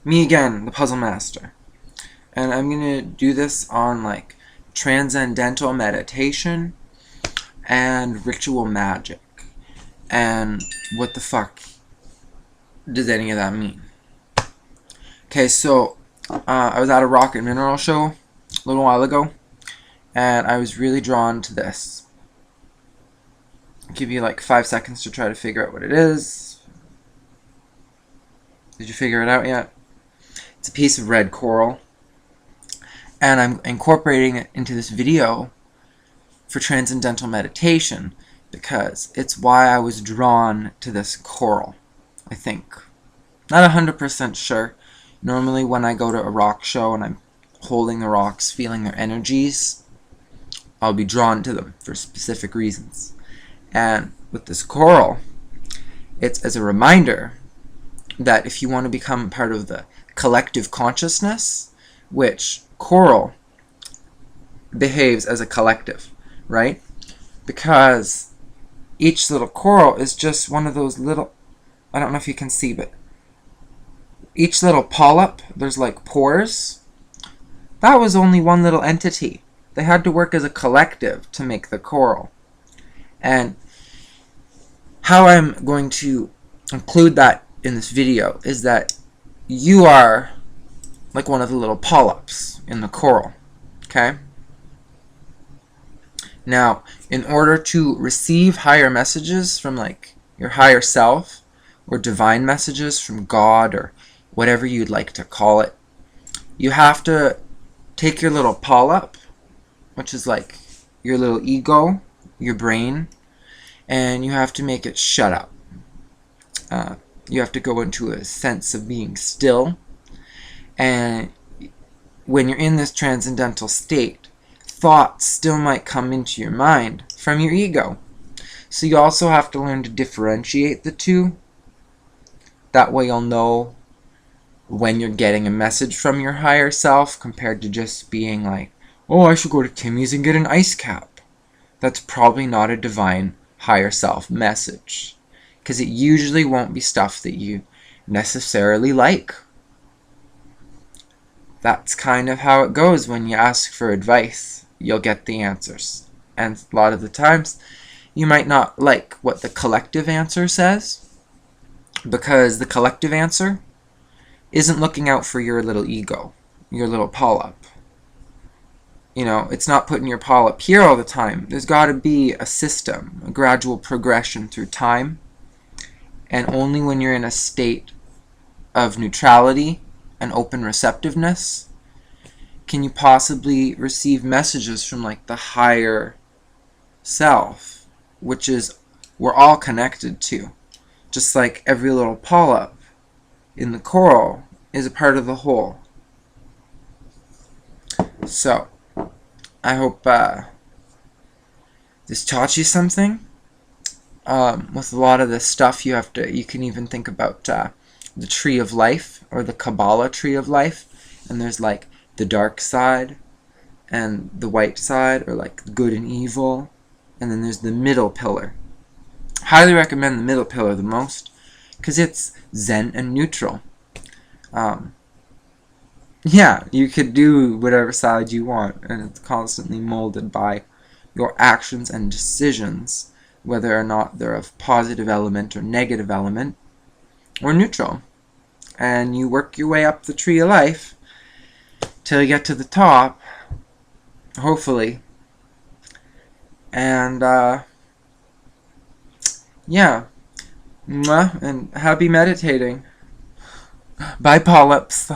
Me again, the Puzzle Master. And I'm going to do this on like transcendental meditation and ritual magic. And what the fuck does any of that mean? Okay, so I was at a rock and mineral show a little while ago, and I was really drawn to this. I'll give you like 5 seconds to try to figure out what it is. Did you figure it out yet? It's a piece of red coral, and I'm incorporating it into this video for transcendental meditation because it's why I was drawn to this coral, I think. Not 100% sure. Normally when I go to a rock show and I'm holding the rocks, feeling their energies, I'll be drawn to them for specific reasons. And with this coral, it's as a reminder that if you want to become part of the collective consciousness, which coral behaves as a collective, right? Because each little coral is just one of those little, I don't know if you can see, but each little polyp, there's like pores. That was only one little entity. They had to work as a collective to make the coral. And how I'm going to include that in this video is that you are like one of the little polyps in the coral, okay? Now, in order to receive higher messages from like your higher self, or divine messages from God, or whatever you'd like to call it, you have to take your little polyp, which is like your little ego, your brain, and you have to make it shut up. You have to go into a sense of being still, and when you're in this transcendental state, thoughts still might come into your mind from your ego. So you also have to learn to differentiate the two. That way you'll know when you're getting a message from your higher self compared to just being like, oh, I should go to Timmy's and get an ice cap. That's probably not a divine higher self message, because it usually won't be stuff that you necessarily like. That's kind of how it goes when you ask for advice. You'll get the answers. And a lot of the times, you might not like what the collective answer says, because the collective answer isn't looking out for your little ego, your little polyp. You know, it's not putting your polyp here all the time. There's got to be a system, a gradual progression through time. And only when you're in a state of neutrality and open receptiveness can you possibly receive messages from like the higher self, which is we're all connected to. Just like every little polyp in the coral is a part of the whole. So, I hope this taught you something. With a lot of this stuff, you can even think about the tree of life, or the Kabbalah tree of life, and there's like the dark side and the white side, or like good and evil, and then there's the middle pillar. Highly recommend the middle pillar the most, because it's zen and neutral. Yeah, you could do whatever side you want, and it's constantly molded by your actions and decisions, whether or not they're of positive element or negative element, or neutral. And you work your way up the tree of life till you get to the top, hopefully. And yeah, mwah, and happy meditating. Bye, polyps.